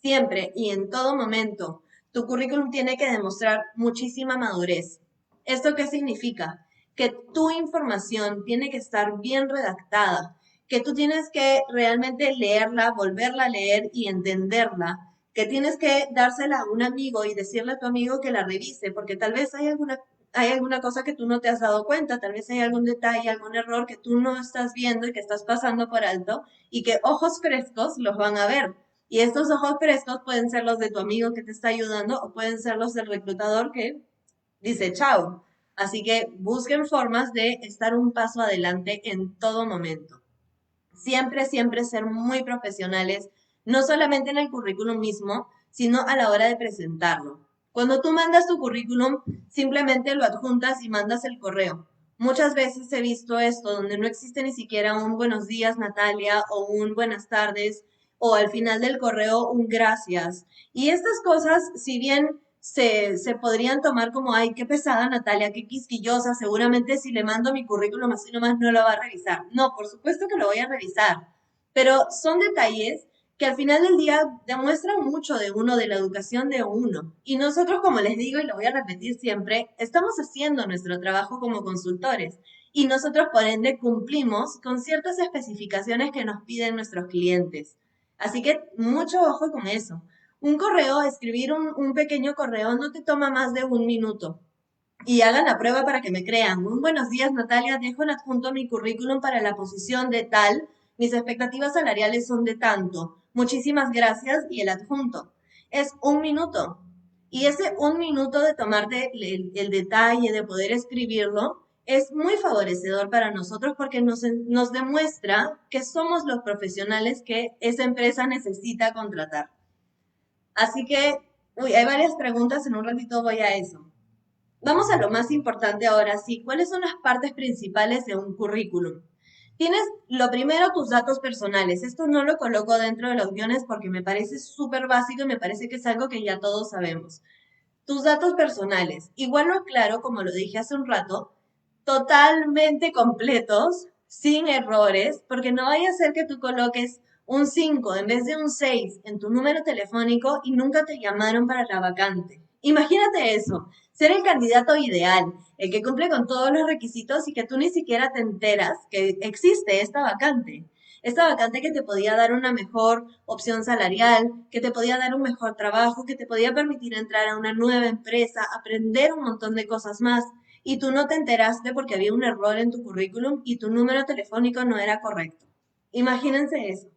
Siempre y en todo momento, tu currículum tiene que demostrar muchísima madurez. ¿Esto qué significa? Que tu información tiene que estar bien redactada, que tú tienes que realmente leerla, volverla a leer y entenderla, que tienes que dársela a un amigo y decirle a tu amigo que la revise, porque tal vez hay alguna cosa que tú no te has dado cuenta, tal vez hay algún detalle, algún error que tú no estás viendo y que estás pasando por alto y que ojos frescos los van a ver. Y estos ojos frescos pueden ser los de tu amigo que te está ayudando o pueden ser los del reclutador que dice chao. Así que busquen formas de estar un paso adelante en todo momento. Siempre, siempre ser muy profesionales, no solamente en el currículum mismo, sino a la hora de presentarlo. Cuando tú mandas tu currículum, simplemente lo adjuntas y mandas el correo. Muchas veces he visto esto donde no existe ni siquiera un buenos días, Natalia, o un buenas tardes, o al final del correo un gracias. Y estas cosas, si bien se podrían tomar como, ay, qué pesada Natalia, qué quisquillosa, seguramente si le mando mi currículum así nomás no lo va a revisar. No, por supuesto que lo voy a revisar, pero son detalles que al final del día demuestran mucho de uno, de la educación de uno. Y nosotros, como les digo y lo voy a repetir siempre, estamos haciendo nuestro trabajo como consultores y nosotros por ende cumplimos con ciertas especificaciones que nos piden nuestros clientes. Así que mucho ojo con eso. Un correo, escribir un pequeño correo no te toma más de un minuto. Y hagan la prueba para que me crean. Un buenos días, Natalia. Dejo en adjunto mi currículum para la posición de tal. mis expectativas salariales son de tanto, muchísimas gracias y el adjunto. Es un minuto. Y ese un minuto de tomarte el detalle de poder escribirlo es muy favorecedor para nosotros porque nos demuestra que somos los profesionales que esa empresa necesita contratar. Así que, uy, hay varias preguntas, en un ratito voy a eso. Vamos a lo más importante ahora sí. ¿Cuáles son las partes principales de un currículum? Tienes lo primero, tus datos personales. Esto no lo coloco dentro de los guiones porque me parece súper básico y me parece que es algo que ya todos sabemos. Tus datos personales, igual lo aclaro, como lo dije hace un rato, totalmente completos, sin errores, porque no vaya a ser que tú coloques un 5 en vez de un 6 en tu número telefónico y nunca te llamaron para la vacante. Imagínate eso, ser el candidato ideal, el que cumple con todos los requisitos y que tú ni siquiera te enteras que existe esta vacante. Esta vacante que te podía dar una mejor opción salarial, que te podía dar un mejor trabajo, que te podía permitir entrar a una nueva empresa, aprender un montón de cosas más. Y tú no te enteraste porque había un error en tu currículum y tu número telefónico no era correcto. Imagínense eso.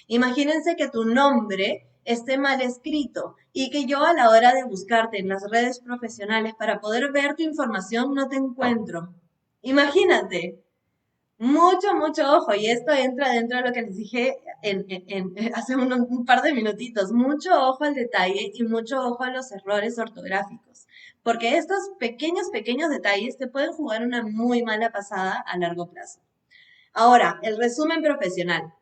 Imagínense que tu nombre esté mal escrito y que yo a la hora de buscarte en las redes profesionales para poder ver tu información no te encuentro. Imagínate. Mucho, mucho ojo, y esto entra dentro de lo que les dije hace un par de minutitos. Mucho ojo al detalle y mucho ojo a los errores ortográficos, porque estos pequeños, pequeños detalles te pueden jugar una muy mala pasada a largo plazo. Ahora, el resumen profesional.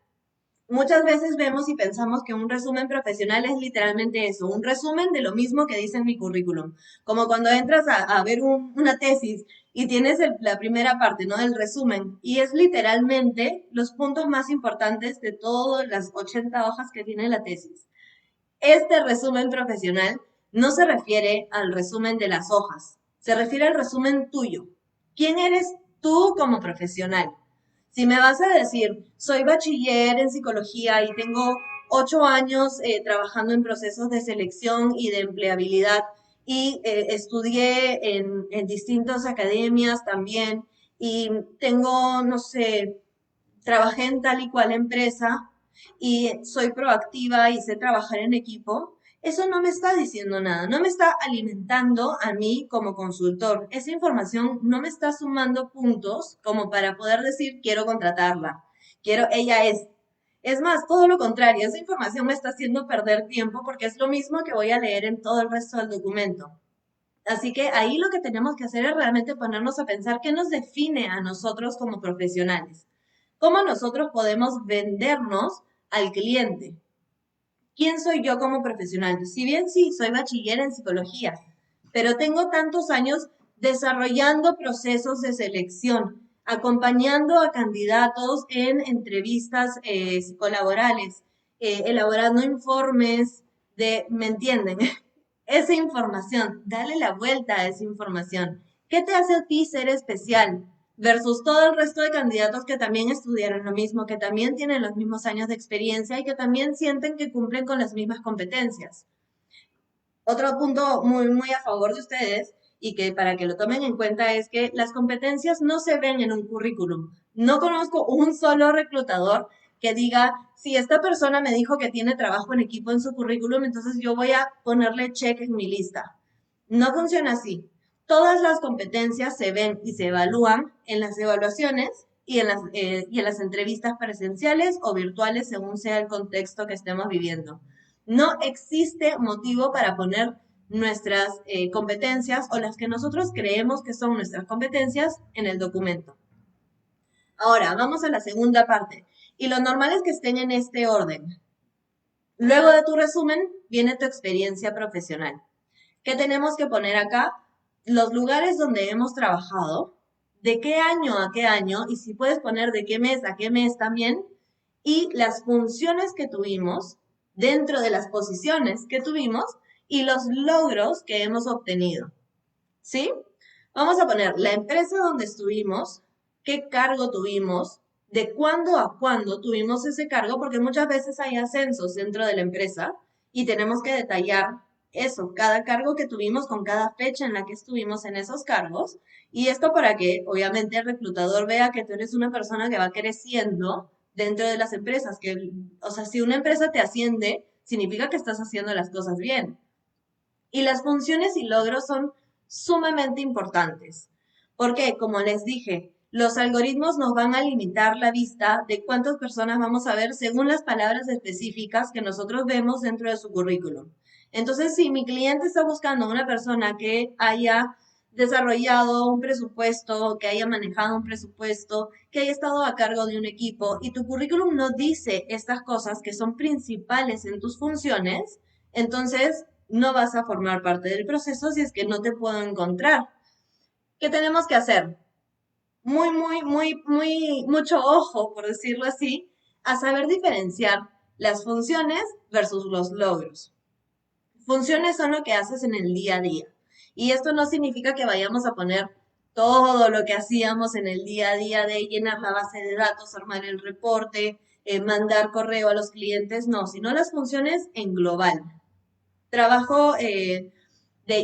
Muchas veces vemos y pensamos que un resumen profesional es literalmente eso, un resumen de lo mismo que dice en mi currículum. Como cuando entras a ver una tesis y tienes la primera parte, ¿no? El resumen. Y es literalmente los puntos más importantes de todas las 80 hojas que tiene la tesis. Este resumen profesional no se refiere al resumen de las hojas, se refiere al resumen tuyo. ¿Quién eres tú como profesional? Si me vas a decir, soy bachiller en psicología y tengo 8 años trabajando en procesos de selección y de empleabilidad y estudié en distintas academias también y tengo, no sé, trabajé en tal y cual empresa y soy proactiva y sé trabajar en equipo, eso no me está diciendo nada, no me está alimentando a mí como consultor. Esa información no me está sumando puntos como para poder decir, quiero contratarla, quiero, ella es. Es más, todo lo contrario, esa información me está haciendo perder tiempo porque es lo mismo que voy a leer en todo el resto del documento. Así que ahí lo que tenemos que hacer es realmente ponernos a pensar qué nos define a nosotros como profesionales. ¿Cómo nosotros podemos vendernos al cliente? ¿Quién soy yo como profesional? Si bien sí, soy bachiller en psicología, pero tengo tantos años desarrollando procesos de selección, acompañando a candidatos en entrevistas psicolaborales, elaborando informes ¿me entienden? Esa información, dale la vuelta a esa información. ¿Qué te hace a ti ser especial versus todo el resto de candidatos que también estudiaron lo mismo, que también tienen los mismos años de experiencia y que también sienten que cumplen con las mismas competencias? Otro punto muy, muy a favor de ustedes y que para que lo tomen en cuenta es que las competencias no se ven en un currículum. No conozco un solo reclutador que diga, si esta persona me dijo que tiene trabajo en equipo en su currículum, entonces yo voy a ponerle check en mi lista. No funciona así. Todas las competencias se ven y se evalúan en las evaluaciones y en las entrevistas presenciales o virtuales según sea el contexto que estemos viviendo. No existe motivo para poner nuestras competencias o las que nosotros creemos que son nuestras competencias en el documento. Ahora, vamos a la segunda parte. Y lo normal es que estén en este orden. Luego de tu resumen viene tu experiencia profesional. ¿Qué tenemos que poner acá? Los lugares donde hemos trabajado, de qué año a qué año, y si puedes poner de qué mes a qué mes también, y las funciones que tuvimos dentro de las posiciones que tuvimos y los logros que hemos obtenido. ¿Sí? Vamos a poner la empresa donde estuvimos, qué cargo tuvimos, de cuándo a cuándo tuvimos ese cargo, porque muchas veces hay ascensos dentro de la empresa y tenemos que detallar eso, cada cargo que tuvimos con cada fecha en la que estuvimos en esos cargos. Y esto para que obviamente el reclutador vea que tú eres una persona que va creciendo dentro de las empresas, o sea, si una empresa te asciende, significa que estás haciendo las cosas bien. Y las funciones y logros son sumamente importantes, porque, como les dije, los algoritmos nos van a limitar la vista de cuántas personas vamos a ver según las palabras específicas que nosotros vemos dentro de su currículum. Entonces, si mi cliente está buscando una persona que haya desarrollado un presupuesto, que haya manejado un presupuesto, que haya estado a cargo de un equipo y tu currículum no dice estas cosas que son principales en tus funciones, entonces no vas a formar parte del proceso si es que no te puedo encontrar. ¿Qué tenemos que hacer? Mucho ojo, por decirlo así, a saber diferenciar las funciones versus los logros. Funciones son lo que haces en el día a día. Y esto no significa que vayamos a poner todo lo que hacíamos en el día a día de llenar la base de datos, armar el reporte, mandar correo a los clientes, no, sino las funciones en global. Trabajo de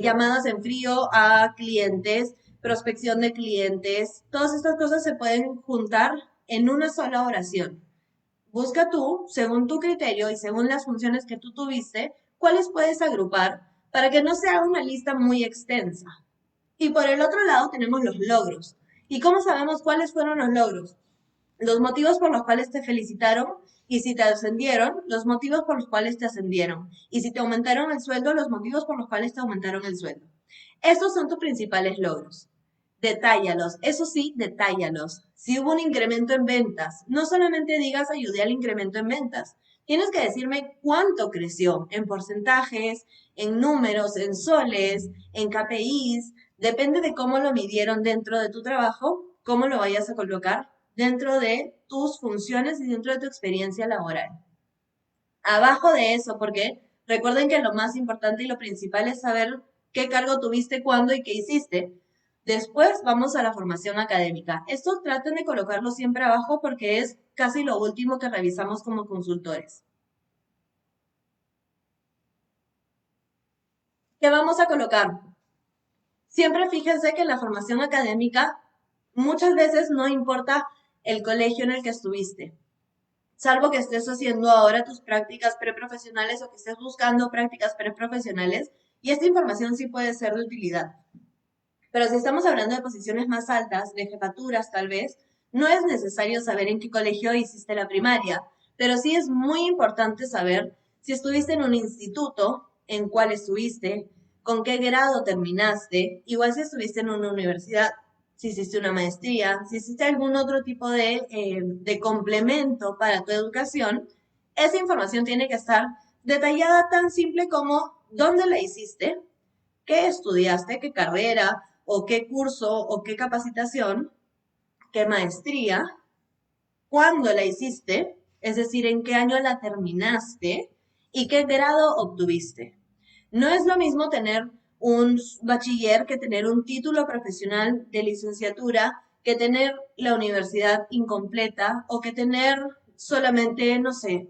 llamadas en frío a clientes, prospección de clientes, todas estas cosas se pueden juntar en una sola oración. Busca tú, según tu criterio y según las funciones que tú tuviste, cuáles puedes agrupar para que no sea una lista muy extensa. Y por el otro lado tenemos los logros. ¿Y cómo sabemos cuáles fueron los logros? Los motivos por los cuales te felicitaron y si te ascendieron, los motivos por los cuales te ascendieron. Y si te aumentaron el sueldo, los motivos por los cuales te aumentaron el sueldo. Estos son tus principales logros. Detállalos, eso sí, detállalos. Si hubo un incremento en ventas, no solamente digas ayudé al incremento en ventas, tienes que decirme cuánto creció en porcentajes, en números, en soles, en KPIs, depende de cómo lo midieron dentro de tu trabajo, cómo lo vayas a colocar dentro de tus funciones y dentro de tu experiencia laboral. Abajo de eso, porque recuerden que lo más importante y lo principal es saber qué cargo tuviste, cuándo y qué hiciste. Después vamos a la formación académica. Esto traten de colocarlo siempre abajo porque es casi lo último que revisamos como consultores. ¿Qué vamos a colocar? Siempre fíjense que en la formación académica muchas veces no importa el colegio en el que estuviste, salvo que estés haciendo ahora tus prácticas preprofesionales o que estés buscando prácticas preprofesionales, y esta información sí puede ser de utilidad. Pero si estamos hablando de posiciones más altas, de jefaturas tal vez, no es necesario saber en qué colegio hiciste la primaria, pero sí es muy importante saber si estuviste en un instituto, en cuál estuviste, con qué grado terminaste, igual si estuviste en una universidad, si hiciste una maestría, si hiciste algún otro tipo de complemento para tu educación, esa información tiene que estar detallada tan simple como dónde la hiciste, qué estudiaste, qué carrera o qué curso o qué capacitación, qué maestría, cuándo la hiciste, es decir, en qué año la terminaste y qué grado obtuviste. No es lo mismo tener un bachiller que tener un título profesional de licenciatura, que tener la universidad incompleta o que tener solamente, no sé,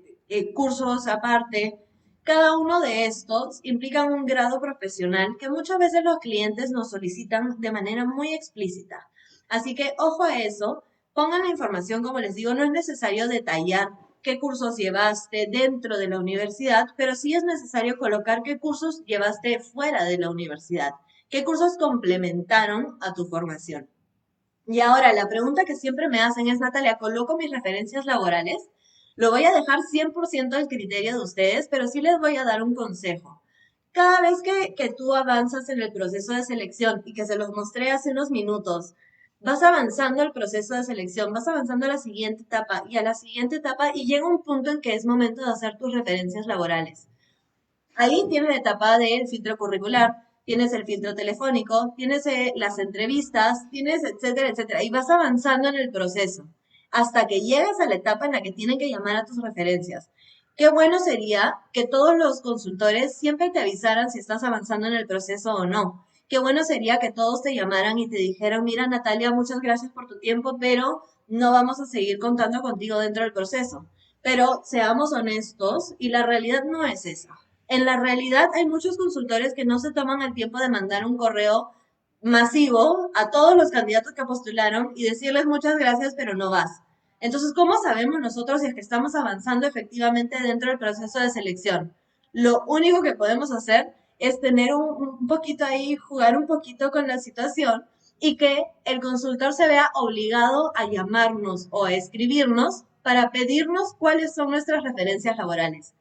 cursos aparte. Cada uno de estos implica un grado profesional que muchas veces los clientes nos solicitan de manera muy explícita. Así que ojo a eso, pongan la información, como les digo, no es necesario detallar qué cursos llevaste dentro de la universidad, pero sí es necesario colocar qué cursos llevaste fuera de la universidad, qué cursos complementaron a tu formación. Y ahora, la pregunta que siempre me hacen es, Natalia, ¿coloco mis referencias laborales? Lo voy a dejar 100% al criterio de ustedes, pero sí les voy a dar un consejo. Cada vez que tú avanzas en el proceso de selección y que se los mostré hace unos minutos, vas avanzando el proceso de selección, vas avanzando a la siguiente etapa y a la siguiente etapa y llega un punto en que es momento de hacer tus referencias laborales. Ahí tienes la etapa del filtro curricular, tienes el filtro telefónico, tienes las entrevistas, tienes etcétera, etcétera. Y vas avanzando en el proceso hasta que llegas a la etapa en la que tienen que llamar a tus referencias. Qué bueno sería que todos los consultores siempre te avisaran si estás avanzando en el proceso o no. Qué bueno sería que todos te llamaran y te dijeran, mira Natalia, muchas gracias por tu tiempo, pero no vamos a seguir contando contigo dentro del proceso. Pero seamos honestos y la realidad no es esa. En la realidad hay muchos consultores que no se toman el tiempo de mandar un correo masivo a todos los candidatos que postularon y decirles muchas gracias, pero no vas. Entonces, ¿cómo sabemos nosotros si es que estamos avanzando efectivamente dentro del proceso de selección? Lo único que podemos hacer es tener un poquito ahí, jugar un poquito con la situación y que el consultor se vea obligado a llamarnos o a escribirnos para pedirnos cuáles son nuestras referencias laborales.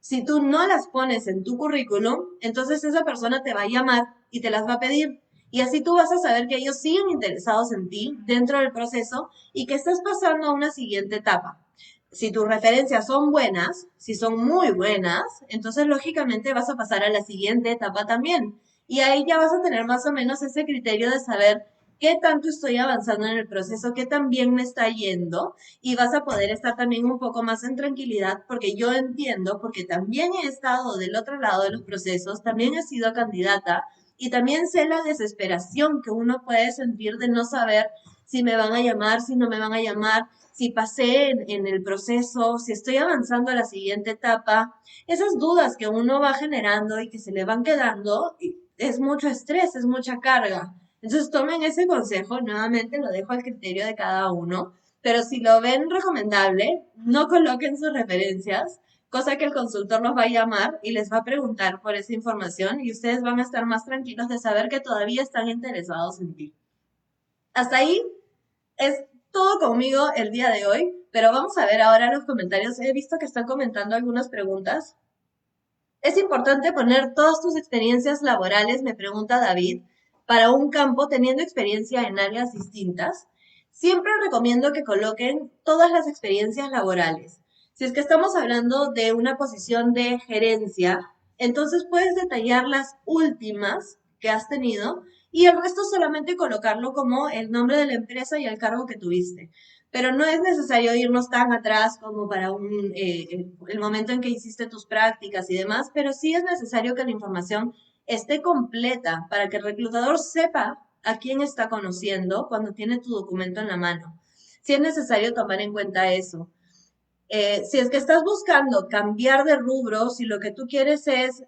Si tú no las pones en tu currículum, entonces esa persona te va a llamar y te las va a pedir. Y así tú vas a saber que ellos siguen interesados en ti dentro del proceso y que estás pasando a una siguiente etapa. Si tus referencias son buenas, si son muy buenas, entonces lógicamente vas a pasar a la siguiente etapa también. Y ahí ya vas a tener más o menos ese criterio de saber qué tanto estoy avanzando en el proceso, qué tan bien me está yendo y vas a poder estar también un poco más en tranquilidad porque yo entiendo, porque también he estado del otro lado de los procesos, también he sido candidata y también sé la desesperación que uno puede sentir de no saber si me van a llamar, si no me van a llamar, si pasé en el proceso, si estoy avanzando a la siguiente etapa. Esas dudas que uno va generando y que se le van quedando, es mucho estrés, es mucha carga. Entonces tomen ese consejo, nuevamente lo dejo al criterio de cada uno, pero si lo ven recomendable, no coloquen sus referencias, cosa que el consultor los va a llamar y les va a preguntar por esa información y ustedes van a estar más tranquilos de saber que todavía están interesados en ti. Hasta ahí es todo conmigo el día de hoy, pero vamos a ver ahora los comentarios. He visto que están comentando algunas preguntas. Es importante poner todas tus experiencias laborales, me pregunta David, para un campo teniendo experiencia en áreas distintas. Siempre recomiendo que coloquen todas las experiencias laborales. Si es que estamos hablando de una posición de gerencia, entonces puedes detallar las últimas que has tenido y el resto solamente colocarlo como el nombre de la empresa y el cargo que tuviste. Pero no es necesario irnos tan atrás como para el momento en que hiciste tus prácticas y demás, pero sí es necesario que la información esté completa para que el reclutador sepa a quién está conociendo cuando tiene tu documento en la mano. Sí es necesario tomar en cuenta eso. Si es que estás buscando cambiar de rubro, si lo que tú quieres es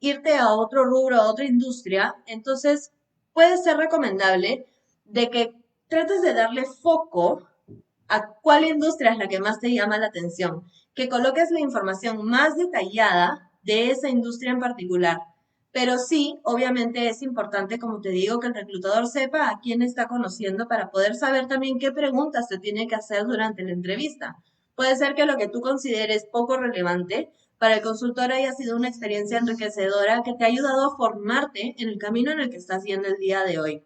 irte a otro rubro, a otra industria, entonces puede ser recomendable de que trates de darle foco a cuál industria es la que más te llama la atención, que coloques la información más detallada de esa industria en particular. Pero sí, obviamente es importante, como te digo, que el reclutador sepa a quién está conociendo para poder saber también qué preguntas te tiene que hacer durante la entrevista. Puede ser que lo que tú consideres poco relevante para el consultor haya sido una experiencia enriquecedora que te ha ayudado a formarte en el camino en el que estás yendo el día de hoy.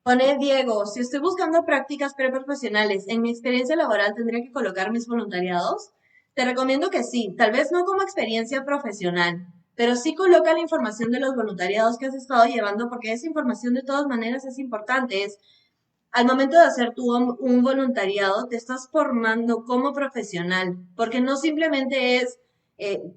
Pone Diego, si estoy buscando prácticas preprofesionales, en mi experiencia laboral tendría que colocar mis voluntariados. Te recomiendo que sí, tal vez no como experiencia profesional, pero sí coloca la información de los voluntariados que has estado llevando, porque esa información de todas maneras es importante. Es al momento de hacer tú un voluntariado, te estás formando como profesional, porque no simplemente es,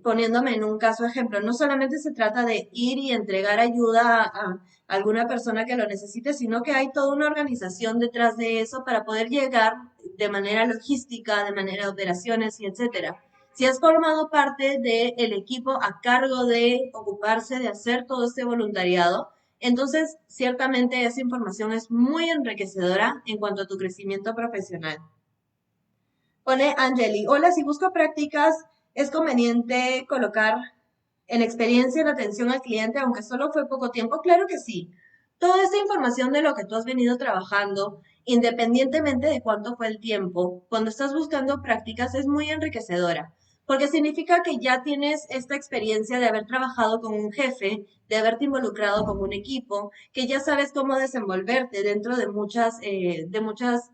poniéndome en un caso ejemplo, no solamente se trata de ir y entregar ayuda a alguna persona que lo necesite, sino que hay toda una organización detrás de eso para poder llegar de manera logística, de manera de operaciones y etcétera. Si has formado parte del equipo a cargo de ocuparse de hacer todo este voluntariado, entonces, ciertamente esa información es muy enriquecedora en cuanto a tu crecimiento profesional. Pone Angeli, hola, si busco prácticas, ¿es conveniente colocar en experiencia en atención al cliente, aunque solo fue poco tiempo? Claro que sí. Toda esa información de lo que tú has venido trabajando, independientemente de cuánto fue el tiempo, cuando estás buscando prácticas es muy enriquecedora, porque significa que ya tienes esta experiencia de haber trabajado con un jefe, de haberte involucrado con un equipo, que ya sabes cómo desenvolverte dentro de muchos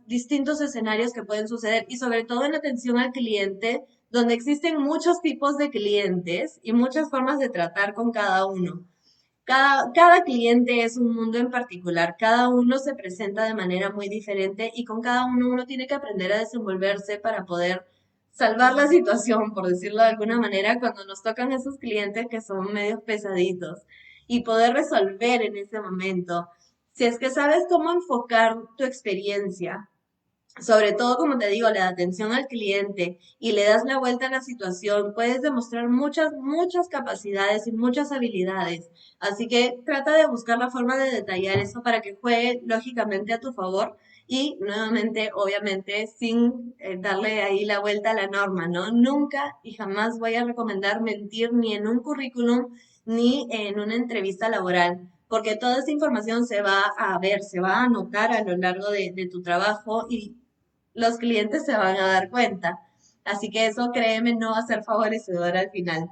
distintos escenarios que pueden suceder y sobre todo en atención al cliente, donde existen muchos tipos de clientes y muchas formas de tratar con cada uno. Cada cliente es un mundo en particular, cada uno se presenta de manera muy diferente y con cada uno tiene que aprender a desenvolverse para poder salvar la situación, por decirlo de alguna manera, cuando nos tocan esos clientes que son medios pesaditos y poder resolver en ese momento. Si es que sabes cómo enfocar tu experiencia, sobre todo, como te digo, la atención al cliente y le das la vuelta a la situación, puedes demostrar muchas capacidades y muchas habilidades. Así que trata de buscar la forma de detallar eso para que juegue lógicamente a tu favor Y nuevamente, obviamente, sin darle ahí la vuelta a la norma, ¿no? Nunca y jamás voy a recomendar mentir ni en un currículum ni en una entrevista laboral, porque toda esta información se va a ver, se va a anotar a lo largo de tu trabajo y los clientes se van a dar cuenta. Así que eso, créeme, no va a ser favorecedor al final.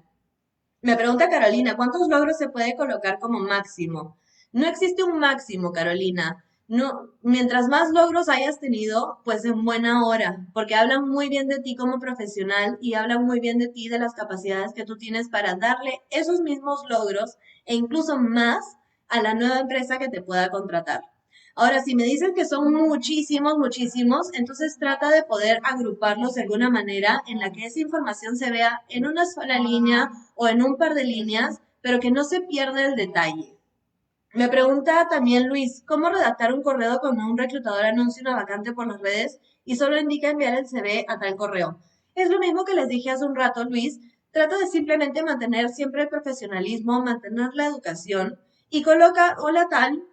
Me pregunta Carolina, ¿cuántos logros se puede colocar como máximo? No existe un máximo, Carolina. No, mientras más logros hayas tenido, pues en buena hora, porque hablan muy bien de ti como profesional y hablan muy bien de ti, de las capacidades que tú tienes para darle esos mismos logros e incluso más a la nueva empresa que te pueda contratar. Ahora, si me dices que son muchísimos, muchísimos, entonces trata de poder agruparlos de alguna manera en la que esa información se vea en una sola línea o en un par de líneas, pero que no se pierda el detalle. Me pregunta también Luis, ¿cómo redactar un correo cuando un reclutador anuncia una vacante por las redes y solo indica enviar el CV a tal correo? Es lo mismo que les dije hace un rato, Luis. Trata de simplemente mantener siempre el profesionalismo, mantener la educación y coloca, hola tal,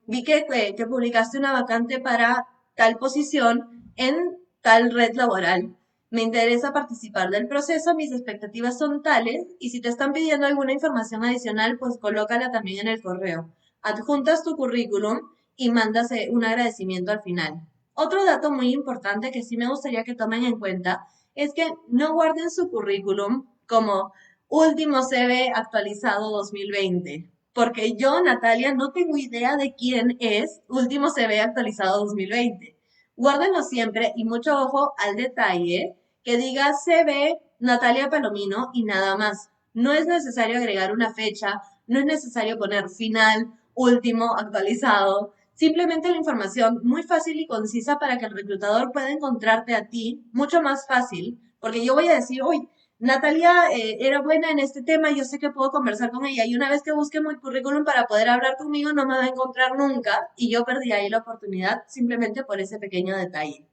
vi que publicaste una vacante para tal posición en tal red laboral. Me interesa participar del proceso, mis expectativas son tales y si te están pidiendo alguna información adicional, pues colócala también en el correo. Adjuntas tu currículum y mandas un agradecimiento al final. Otro dato muy importante que sí me gustaría que tomen en cuenta es que no guarden su currículum como último CV actualizado 2020. Porque yo, Natalia, no tengo idea de quién es Último CV actualizado 2020. Guárdenlo siempre y mucho ojo al detalle que diga CV Natalia Palomino y nada más. No es necesario agregar una fecha, no es necesario poner final, último, actualizado. Simplemente la información muy fácil y concisa para que el reclutador pueda encontrarte a ti mucho más fácil. Porque yo voy a decir, uy, Natalia era buena en este tema, yo sé que puedo conversar con ella y una vez que busque mi currículum para poder hablar conmigo no me va a encontrar nunca y yo perdí ahí la oportunidad simplemente por ese pequeño detalle.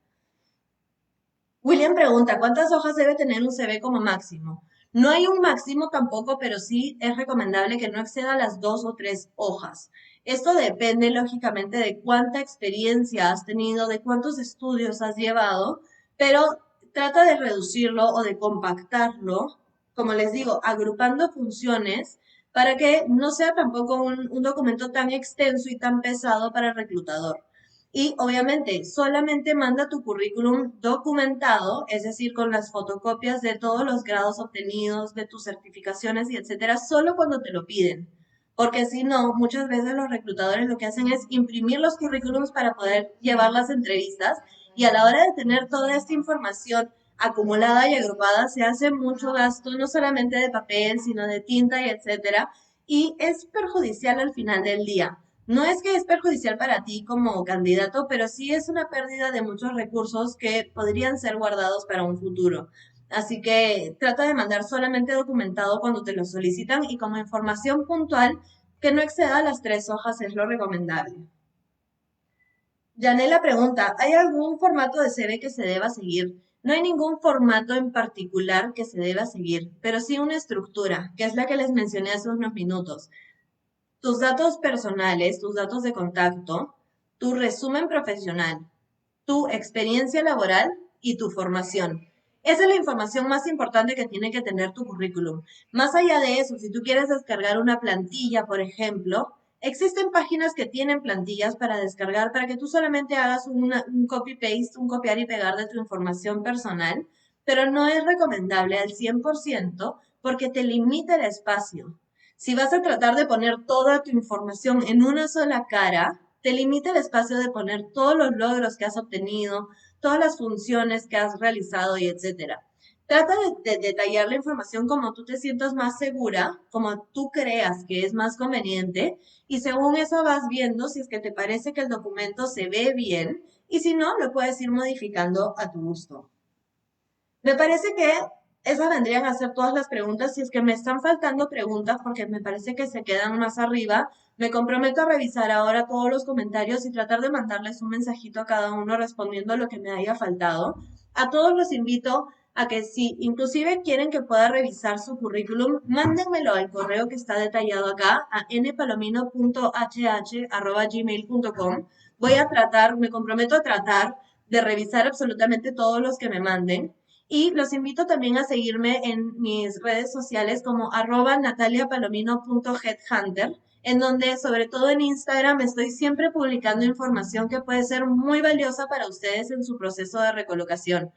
William pregunta, ¿cuántas hojas debe tener un CV como máximo? No hay un máximo tampoco, pero sí es recomendable que no exceda las 2 o 3 hojas. Esto depende lógicamente de cuánta experiencia has tenido, de cuántos estudios has llevado, pero trata de reducirlo o de compactarlo, como les digo, agrupando funciones para que no sea tampoco un documento tan extenso y tan pesado para el reclutador. Y obviamente solamente manda tu currículum documentado, es decir, con las fotocopias de todos los grados obtenidos, de tus certificaciones y etcétera, solo cuando te lo piden. Porque si no, muchas veces los reclutadores lo que hacen es imprimir los currículums para poder llevar las entrevistas y a la hora de tener toda esta información acumulada y agrupada se hace mucho gasto, no solamente de papel, sino de tinta y etcétera, y es perjudicial al final del día. No es que es perjudicial para ti como candidato, pero sí es una pérdida de muchos recursos que podrían ser guardados para un futuro. Así que trata de mandar solamente documentado cuando te lo solicitan y como información puntual que no exceda las 3 hojas es lo recomendable. Yanela pregunta, ¿hay algún formato de CV que se deba seguir? No hay ningún formato en particular que se deba seguir, pero sí una estructura, que es la que les mencioné hace unos minutos. Tus datos personales, tus datos de contacto, tu resumen profesional, tu experiencia laboral y tu formación. Esa es la información más importante que tiene que tener tu currículum. Más allá de eso, si tú quieres descargar una plantilla, por ejemplo, existen páginas que tienen plantillas para descargar para que tú solamente hagas un copy-paste, un copiar y pegar de tu información personal, pero no es recomendable al 100% porque te limita el espacio. Si vas a tratar de poner toda tu información en una sola cara, te limita el espacio de poner todos los logros que has obtenido, todas las funciones que has realizado y etcétera. Trata de detallar la información como tú te sientas más segura, como tú creas que es más conveniente, y según eso vas viendo si es que te parece que el documento se ve bien, y si no, lo puedes ir modificando a tu gusto. Me parece que esas vendrían a ser todas las preguntas. Si es que me están faltando preguntas, porque me parece que se quedan más arriba, me comprometo a revisar ahora todos los comentarios y tratar de mandarles un mensajito a cada uno respondiendo lo que me haya faltado. A todos los invito a que si inclusive quieren que pueda revisar su currículum, mándenmelo al correo que está detallado acá, a npalomino.hh@gmail.com, Voy a tratar, me comprometo a tratar de revisar absolutamente todos los que me manden. Y los invito también a seguirme en mis redes sociales como @nataliapalomino.headhunter, en donde, sobre todo en Instagram, estoy siempre publicando información que puede ser muy valiosa para ustedes en su proceso de recolocación.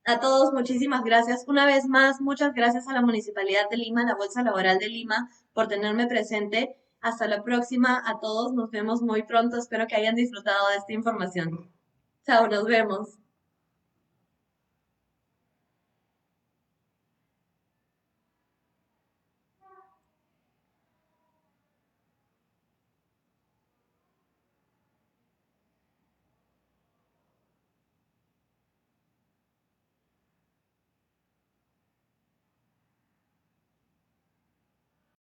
A todos, muchísimas gracias. Una vez más, muchas gracias a la Municipalidad de Lima, a la Bolsa Laboral de Lima, por tenerme presente. Hasta la próxima. A todos, nos vemos muy pronto. Espero que hayan disfrutado de esta información. Chao, nos vemos.